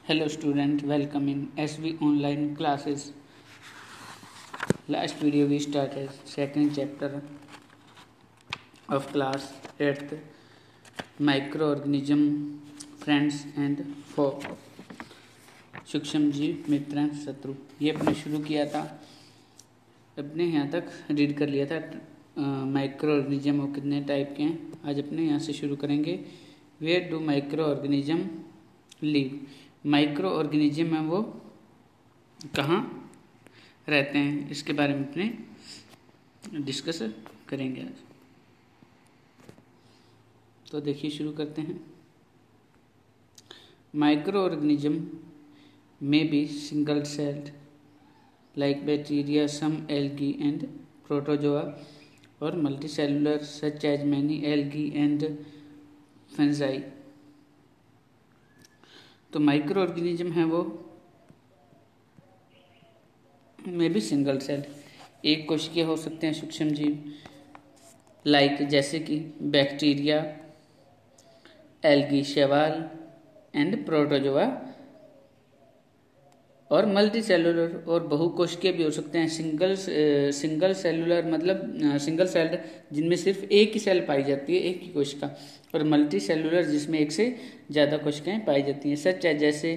Hello student, welcome in SV online classes. Last video we started second chapter of class 8th microorganism friends and foe. सूक्ष्म जीव मित्र and शत्रु ये अपने शुरू किया था, अपने यहाँ तक रीड कर लिया था। माइक्रो ऑर्गेनिज्म और कितने टाइप के हैं आज अपने यहाँ से शुरू करेंगे। Where do microorganism live, microorganism है वो कहाँ रहते हैं, इसके बारे में अपने डिस्कस करेंगे आज। तो देखिए शुरू करते हैं। Micro organism may be single celled like bacteria, some algae and protozoa, or multicellular such as many algae and fungi. तो माइक्रो ऑर्गेनिज्म है वो में भी सिंगल सेल एक कोशिकीय हो सकते हैं सूक्ष्म जीव, लाइक जैसे कि बैक्टीरिया, एल्गी, शैवाल एंड प्रोटोजोआ, और मल्टी सेलुलर और बहुकोशिकीय भी हो सकते हैं। सिंगल सेलुलर मतलब सिंगल सेल्ड जिनमें सिर्फ एक ही सेल पाई जाती है, एक ही कोशिका, और मल्टी सेलुलर जिसमें एक से ज़्यादा कोशिकाएं पाई जाती हैं। सच है जैसे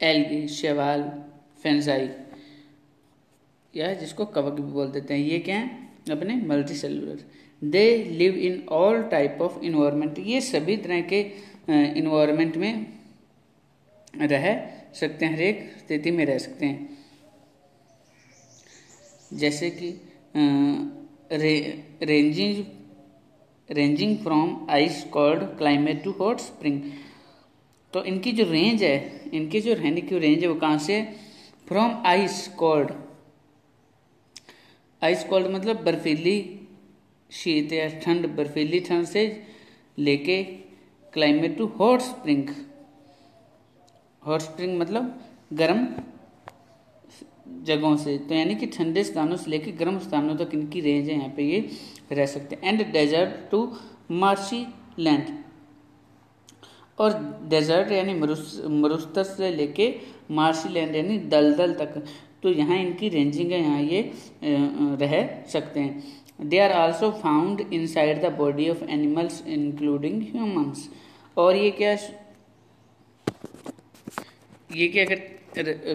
एल्गी, शैवाल, फेंजाई या जिसको कवक भी बोल देते हैं, ये क्या है अपने multi cellular. They live in all type of environment, ये सभी तरह के इन्वायरमेंट में रह सकते हैं, हर एक स्थिति में रह सकते हैं। जैसे कि ranging from ice cold climate to hot spring, तो इनकी जो रेंज है, इनके जो रहने की रेंज है वो कहाँ से, from ice cold. Ice cold मतलब बर्फीली शीत या ठंड, बर्फीली ठंड से लेके climate to hot spring. Hot spring मतलब गर्म जगहों से, तो यानी कि ठंडे स्थानों से लेकर गर्म स्थानों तक इनकी रेंज है, यहाँ पे ये रह सकते हैं। And desert to marshy land, और डेजर्ट यानी मरुस्थल से लेके मार्शी लैंड यानी दलदल तक, तो यहाँ इनकी रेंजिंग है, यहाँ ये रह सकते हैं। They are also found inside the body of animals including humans, और ये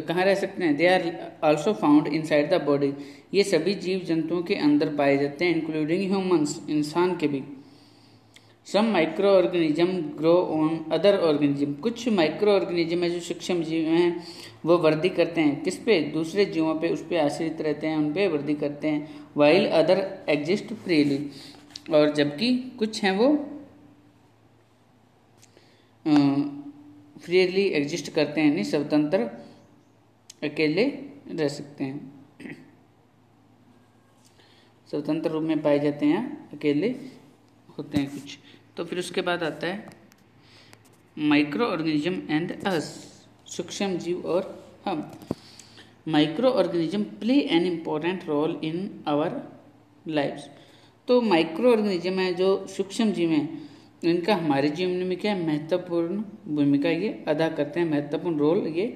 कहाँ रह सकते हैं, they are also found inside the body, ये सभी जीव जंतुओं के अंदर पाए जाते हैं, इंक्लूडिंग ह्यूमंस, इंसान के भी। Some microorganism grow on other organism, कुछ माइक्रो ऑर्गेनिज्म है जो सूक्ष्म जीव हैं वो वृद्धि करते हैं किस पे, दूसरे जीवों पे, उस पे आश्रित रहते हैं, उन पे वृद्धि करते हैं। वाइल अदर एग्जिस्ट फ्रीली, और जबकि कुछ हैं वो फ्रीली एग्जिस्ट करते हैं, यानी स्वतंत्र अकेले रह सकते हैं, स्वतंत्र रूप में पाए जाते हैं, अकेले होते हैं कुछ। तो फिर उसके बाद आता है माइक्रो ऑर्गेनिज्म एंड अस, सूक्ष्म जीव और हम। Microorganism play an important role in our lives, तो माइक्रो ऑर्गेनिज्म है जो सूक्ष्म जीव हैं, इनका हमारे जीवन में क्या महत्वपूर्ण भूमिका ये अदा करते हैं, महत्वपूर्ण रोल ये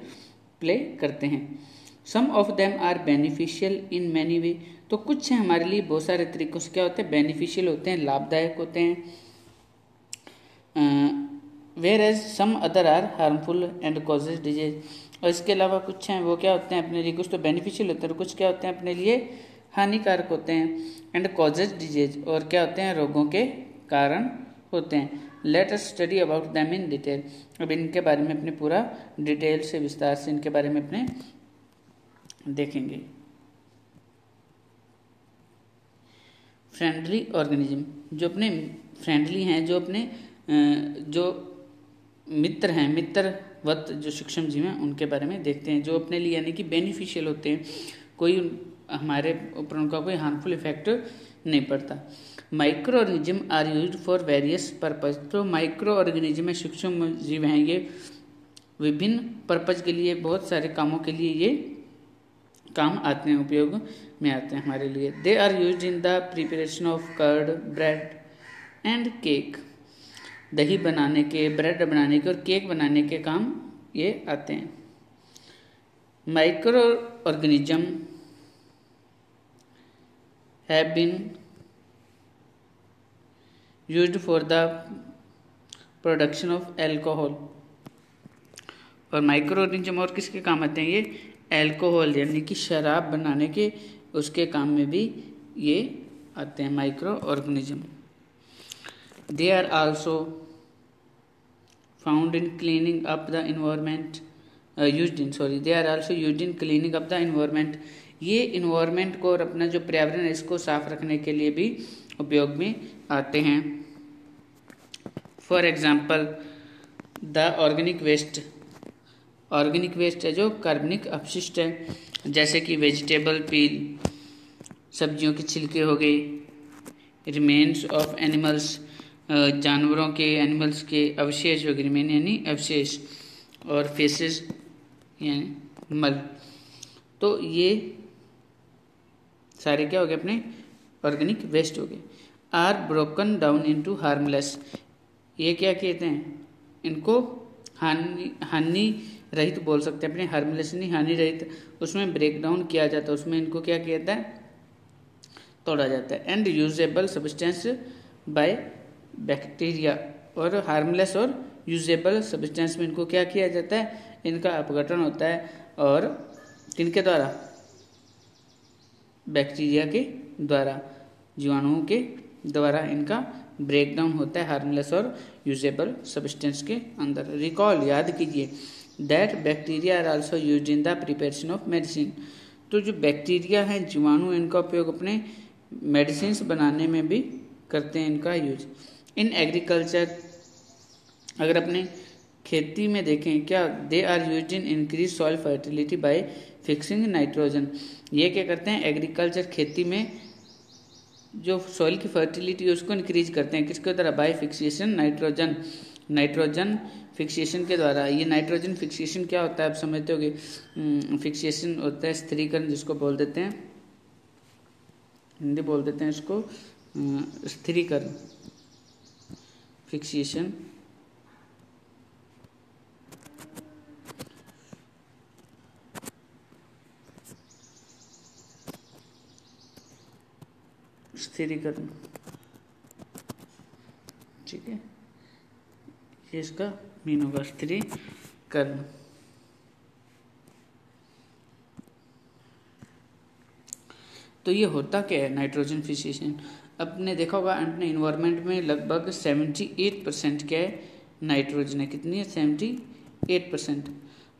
प्ले करते हैं। Some of them are beneficial in many way, तो कुछ हैं हमारे लिए बहुत सारे तरीकों से क्या होते हैं, बेनिफिशियल होते हैं, लाभदायक होते हैं। Whereas some other are harmful and causes disease, और इसके अलावा कुछ हैं वो क्या होते हैं अपने लिए, कुछ तो बेनिफिशियल होते हैं और कुछ क्या होते हैं अपने लिए हानिकारक होते हैं। एंड कॉजेज डिजीज, और क्या होते हैं रोगों के कारण होते हैं। Let us study about them in detail, अब इनके बारे में अपने पूरा डिटेल से विस्तार से इनके बारे में अपने देखेंगे। फ्रेंडली ऑर्गेनिज्म, जो अपने फ्रेंडली हैं, जो अपने जो मित्र हैं, मित्रवत जो सूक्ष्म जीव हैं उनके बारे में देखते हैं, जो अपने लिए यानी कि बेनिफिशियल होते हैं, कोई हमारे ऊपर उनका कोई हार्मफुल इफेक्ट नहीं पड़ता। Microorganism are used for various purpose, तो माइक्रो ऑर्गेनिज्म में सूक्ष्म जीव हैं ये विभिन्न पर्पज के लिए, बहुत सारे कामों के लिए ये काम आते हैं, उपयोग में आते हैं हमारे लिए। They are used in the preparation of curd, bread and cake, दही बनाने के, ब्रेड बनाने के और केक बनाने के काम ये आते हैं। Microorganism have been used for the production of alcohol. और माइक्रो ऑर्गेनिज्म और किसके काम आते हैं? ये एल्कोहल यानी कि शराब बनाने के, उसके काम में भी ये आते हैं microorganism. They are also found in cleaning up the environment they are also used in cleaning up the environment. ये इन्वायरमेंट को और अपना जो पर्यावरण है इसको साफ रखने के लिए भी उपयोग में आते हैं। For example the organic waste है जो कार्बनिक अपशिष्ट है, जैसे कि वेजिटेबल पील, सब्जियों के छिलके हो गए, रिमेन्स ऑफ एनिमल्स, जानवरों के, एनिमल्स के अवशेष हो गए, रिमेन यानी अवशेष, और फेसेस यानी मल। तो ये सारे क्या हो गए? अपने ऑर्गेनिक वेस्ट हो गए। Are broken down into harmless. ये क्या कहते हैं? इनको हानि रहित बोल सकते हैं, अपने हार्मलेस नहीं, हानि रहित, उसमें ब्रेक डाउन किया जाता है, उसमें इनको क्या किया जाता है? तोड़ा जाता है। And usable substance by bacteria. और हार्मलेस और यूजेबल सब्सटेंस में इनको क्या किया जाता है? इनका अपघटन होता है। और किनके द्वारा? बैक्टीरिया के द्वारा, जीवाणुओं के द्वारा इनका ब्रेक डाउन होता है हार्मलेस और यूजेबल सब्सटेंस के अंदर। रिकॉल, याद कीजिए, that bacteria are also used in the preparation of medicine. तो जो बैक्टीरिया हैं, जीवाणु, इनका उपयोग अपने मेडिसिन बनाने में भी करते हैं इनका यूज। इन एग्रीकल्चर, अगर अपने खेती में देखें क्या, they are used in increase soil fertility by fixing nitrogen. ये क्या करते हैं? एग्रीकल्चर, खेती में जो सॉइल की फर्टिलिटी है उसको इंक्रीज करते हैं, किसके द्वारा? बाय फिक्सेशन नाइट्रोजन फिक्सेशन के द्वारा। ये नाइट्रोजन फिक्सेशन क्या होता है आप समझते होगे? फिक्सेशन होता है स्थिरीकरण, जिसको बोल देते हैं, हिंदी बोल देते हैं इसको स्थिरीकरण, फिक्सेशन। स्थिरीकरण, ठीक है, ये इसका मीन होगा, स्थिरीकरण। तो ये होता क्या है नाइट्रोजन फिक्सेशन? आपने देखा होगा अपने इन्वायरमेंट में लगभग 78% क्या है? नाइट्रोजन है। कितनी है? 78%।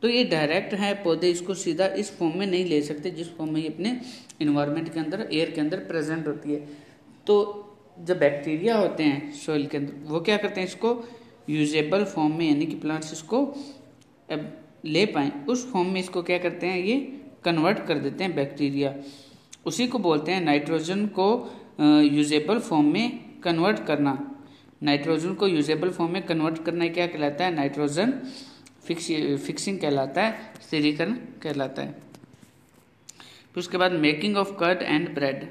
तो ये डायरेक्ट है, पौधे इसको सीधा इस फॉर्म में नहीं ले सकते जिस फॉर्म में ये अपने इन्वायरमेंट के अंदर, एयर के अंदर प्रेजेंट होती है। तो जब बैक्टीरिया होते हैं सॉइल के अंदर, वो क्या करते हैं? इसको यूजेबल फॉर्म में, यानी कि प्लांट्स इसको ले पाएँ उस फॉर्म में इसको क्या करते हैं? ये कन्वर्ट कर देते हैं बैक्टीरिया। उसी को बोलते हैं नाइट्रोजन को यूजेबल फॉर्म में कन्वर्ट करना। नाइट्रोजन को यूजेबल फॉर्म में कन्वर्ट करना क्या कहलाता है? नाइट्रोजन फिक्सिंग कहलाता है, स्थिरीकरण कहलाता है। फिर उसके बाद making of curd and bread.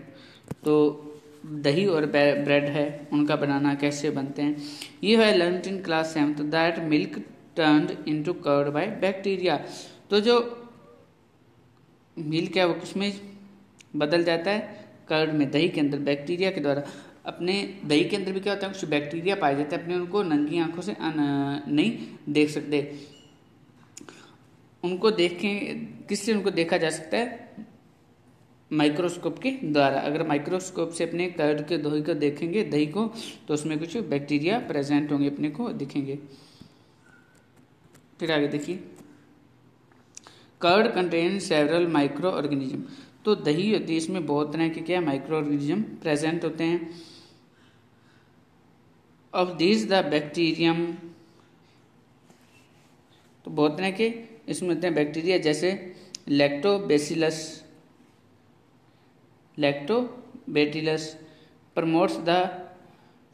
तो दही और ब्रेड है, उनका बनाना कैसे बनते हैं? ये है learn in class 7th that milk turned into curd by bacteria. तो जो मिल्क है वो किसमें बदल जाता है? कर्ड में, दही के अंदर, बैक्टीरिया के द्वारा। अपने दही के अंदर भी क्या होता है? कुछ बैक्टीरिया पाए जाते हैं, अपने उनको नंगी आंखों से नहीं देख सकते। उनको देखें किससे? उनको देखा जा सकता है माइक्रोस्कोप के द्वारा। अगर माइक्रोस्कोप से अपने कर्ड के दही को देखेंगे, दही को, तो उसमें कुछ बैक्टीरिया प्रेजेंट होंगे, अपने को दिखेंगे। फिर आगे देखिए, curd contain several microorganism. तो दही होती है, इसमें बहुत तरह के क्या माइक्रो ऑर्गेनिज्म प्रेजेंट होते हैं। ऑफ दिस द बैक्टीरियम, तो बहुत तरह के इसमें होते हैं बैक्टीरिया, जैसे lactobacillus promotes the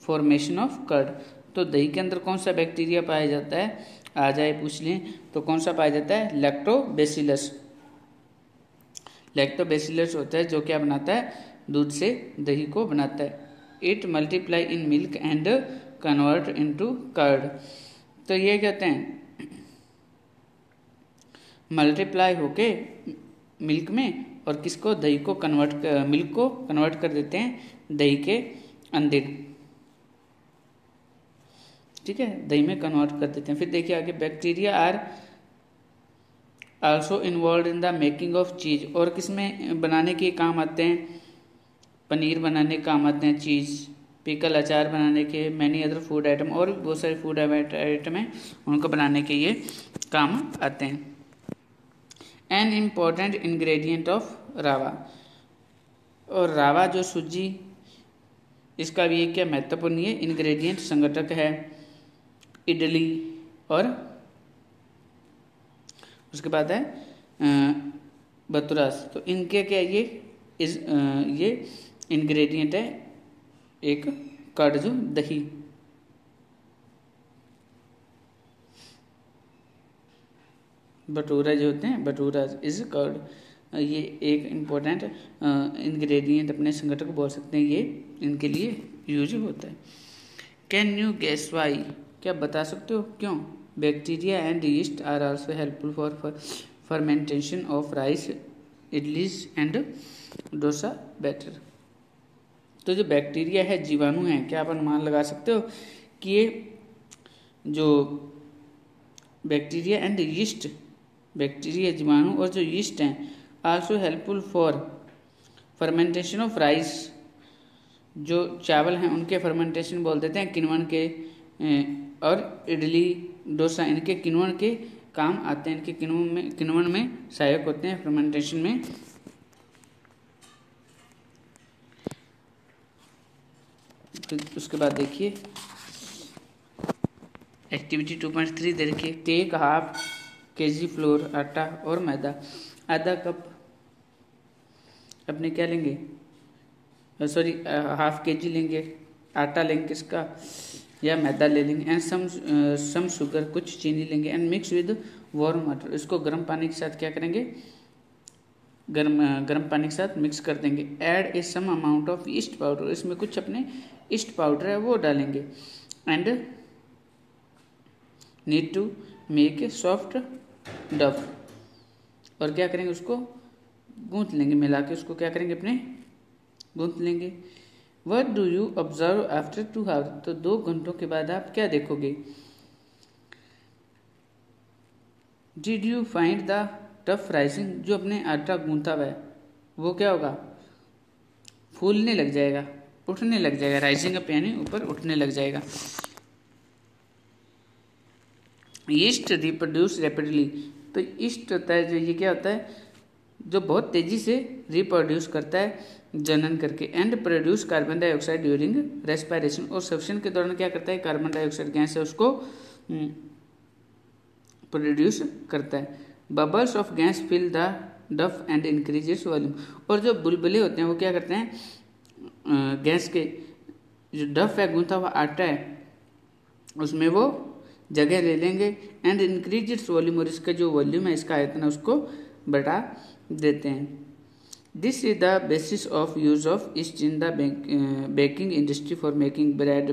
formation of curd. तो दही के अंदर कौन सा बैक्टीरिया पाया जाता है? आ जाए पूछ लें तो कौन सा पाया जाता है? लैक्टोबैसिलस। लैक्टोबैसिलस होता है जो क्या बनाता है? दूध से दही को बनाता है। It multiply in milk and convert into curd. तो ये कहते हैं मल्टीप्लाई होके मिल्क में, और किसको, दही को मिल्क को कन्वर्ट कर देते हैं दही के अंदर, ठीक है, दही में कन्वर्ट कर देते हैं। फिर देखिए आगे, bacteria are also involve in the making of cheese, और किसमें बनाने के काम आते हैं, पनीर बनाने के काम आते हैं चीज़, पिकल अचार बनाने के, मैनी अदर फूड आइटम, और भी बहुत सारे फूड आइटम हैं उनको बनाने के ये काम आते हैं। एन इम्पॉर्टेंट इंग्रेडिएंट ऑफ रावा, और रावा जो सूजी, इसका भी एक क्या महत्वपूर्ण ये इंग्रेडिएंट संगठक है। इडली, और उसके बाद है बतुरास, तो इनके क्या ये इंग्रेडिएंट है एक कर्ड, जो दही। भटूरा जो होते हैं, भटूरा इज कर्ड, ये एक इम्पोर्टेंट इंग्रेडिएंट अपने संगठन को बोल सकते हैं, ये इनके लिए यूज होता है। कैन यू गेस वाई, क्या बता सकते हो क्यों? Bacteria and yeast are also helpful for fermentation of rice, idlis and dosa batter. तो जो बैक्टीरिया है, जीवाणु है, क्या आप अनुमान लगा सकते हो कि ये जो बैक्टीरिया एंड यीस्ट, बैक्टीरिया जीवाणु और जो यीस्ट हैं, also helpful for fermentation of rice, जो चावल हैं उनके फर्मेंटेशन बोल देते हैं, किण्वन के, और इडली डोसा इनके किण्वन के काम आते हैं, इनके किण्वन में सहायक होते हैं फर्मेंटेशन में। उसके बाद देखिए एक्टिविटी 2.3 देखिए, टेक हाफ केजी फ्लोर, आटा और मैदा, आधा कप अपने क्या लेंगे, सॉरी हाफ केजी लेंगे, आटा लेंगे इसका, या मैदा ले लेंगे, एंड सम शुगर, कुछ चीनी लेंगे, and mix with warm water, इसको गर्म पानी के साथ क्या करेंगे, गर्म पानी के साथ मिक्स कर देंगे। Add a some amount of yeast powder, इसमें कुछ अपने ईस्ट पाउडर है वो डालेंगे, and need to make a soft dough, और क्या करेंगे, उसको गूंथ लेंगे, मिला के उसको क्या करेंगे, अपने गूंथ लेंगे। What do you observe after 2 hour, तो 2 घंटों के बाद आप क्या देखोगे। Did you find the dough rising, जो अपने आटा गूंथा हुआ है वो क्या होगा, फूलने लग जाएगा, उठने लग जाएगा, राइजिंग अप यानी ऊपर उठने लग जाएगा। यीस्ट रिप्रोड्यूस रैपिडली, तो यीस्ट होता है जो, ये क्या होता है, जो बहुत तेजी से रिप्रोड्यूस करता है जनन करके, and produce carbon dioxide during respiration, और श्वसन के दौरान क्या करता है, कार्बन डाइऑक्साइड गैस है उसको प्रोड्यूस करता है। Bubbles of gas fill the dough and increase its volume, और जो बुलबुले होते हैं वो क्या करते हैं, गैस के जो डफ है, गूंथा हुआ आटा है, उसमें वो जगह ले लेंगे, एंड इंक्रीज इट्स वॉल्यूम, और इसका जो वॉल्यूम है, इसका आयतन है, उसको बढ़ा देते हैं। This is the basis of use of east in the baking industry for making bread,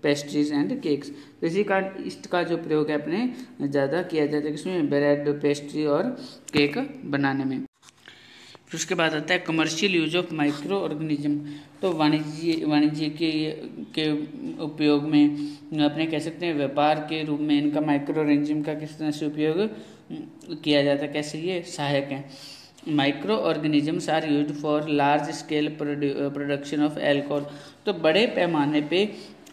pastries and cakes, तो इसी का ईस्ट का जो प्रयोग है अपने ज़्यादा किया जाता है, इसमें ब्रेड, पेस्ट्री और केक बनाने में। फिर उसके बाद आता है commercial use of micro organism, तो वाणिज्य के उपयोग में अपने कह सकते हैं, व्यापार के रूप में इनका माइक्रो ऑर्गेनिज्म का किस तरह से उपयोग किया जाता है, कैसे ये सहायक हैं। Microorganisms are used for large scale production of alcohol, तो बड़े पैमाने पे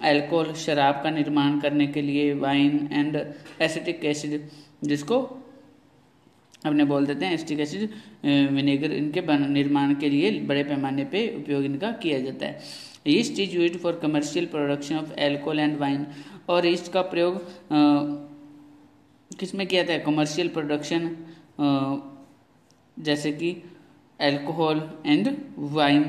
एल्कोहल, शराब का निर्माण करने के लिए, वाइन एंड एसिटिक एसिड, जिसको अपने बोल देते हैं एसिटिक एसिड, विनेगर, इनके निर्माण के लिए बड़े पैमाने पे उपयोग इनका किया जाता है। East is used for commercial production of alcohol and wine, और ईस्ट का प्रयोग किस में किया जाता है, कमर्शियल प्रोडक्शन, जैसे कि अल्कोहल एंड वाइन,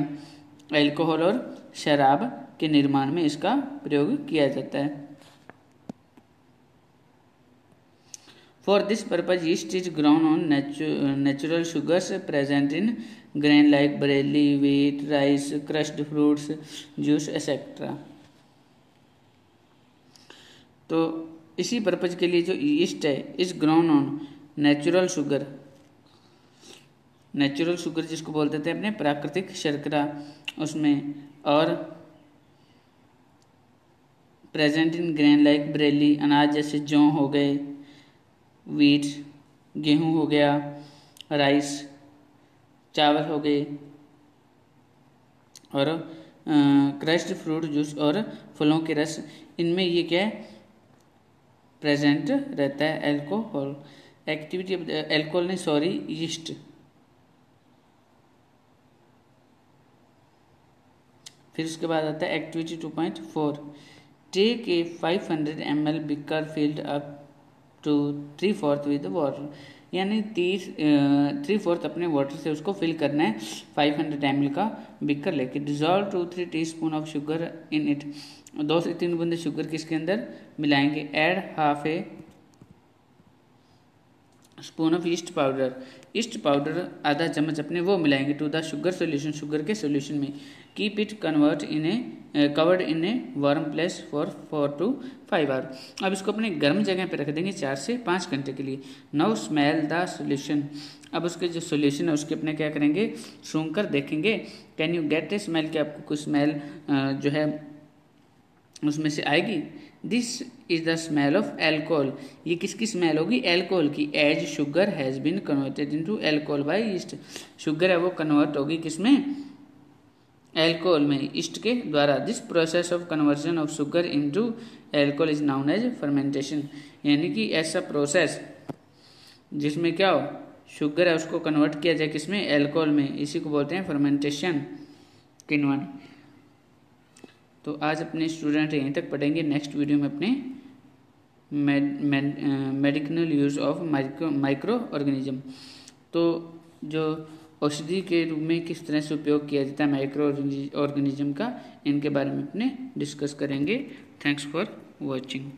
अल्कोहल और शराब के निर्माण में इसका प्रयोग किया जाता है। For this purpose yeast is ground on natural sugars present in grain like Bareilly, wheat, rice, crushed fruits, juice etcetera. तो इसी पर्पज के लिए जो ईस्ट है is grown on natural sugar, natural sugar जिसको बोलते थे अपने प्राकृतिक शर्करा उसमें, और present in grain like Bareilly, अनाज जैसे जौ हो गए, वीट गेहूं हो गया, राइस चावल हो गए, और क्रश्ड फ्रूट जूस और फलों के रस, इनमें ये क्या है प्रेजेंट रहता है। एल्कोहल एक्टिविटी, एल्कोहल नहीं सॉरी यीस्ट। फिर उसके बाद आता है activity 2.4, take a 500 ml beaker filled up to 3/4 with water, यानी 3/4 अपने वाटर से उसको फिल करना है 500 ml का बिकर लेके। Dissolve 2-3 teaspoon of sugar in it, 2 से 3 बूंदे शुगर किसके अंदर मिलाएंगे। Add half a spoon of yeast powder, yeast powder आधा चम्मच अपने वो मिलाएंगे to the sugar solution, sugar के सोल्यूशन में। Keep it convert in a covered in a warm place for 4 to 5 hour. अब इसको अपने गर्म जगह पे रख देंगे 4 से 5 घंटे के लिए। नाउ स्मेल द सोल्यूशन, अब उसके जो सोल्यूशन है उसके अपने क्या करेंगे सूंघ कर देखेंगे। Can you get a smell, कि आपको कुछ स्मेल जो है उसमें से आएगी। This is the smell of alcohol, ये किसकी स्मेल होगी एल्कोहल की। As sugar has been converted into alcohol by yeast, sugar है वो कन्वर्ट होगी किसमें एल्कोहल में ईस्ट के द्वारा। This process of conversion of sugar into alcohol is known as fermentation, यानी कि ऐसा प्रोसेस जिसमें क्या हो शुगर है उसको कन्वर्ट किया जाए किसमें एल्कोहल में, इसी को बोलते हैं फर्मेंटेशन किण्वन। तो आज अपने स्टूडेंट यहीं तक पढ़ेंगे, नेक्स्ट वीडियो में अपने medical use of micro organism, तो जो औषधि के रूप में किस तरह से उपयोग किया जाता है माइक्रो ऑर्गेनिज्म का, इनके बारे में अपने डिस्कस करेंगे। Thanks for watching.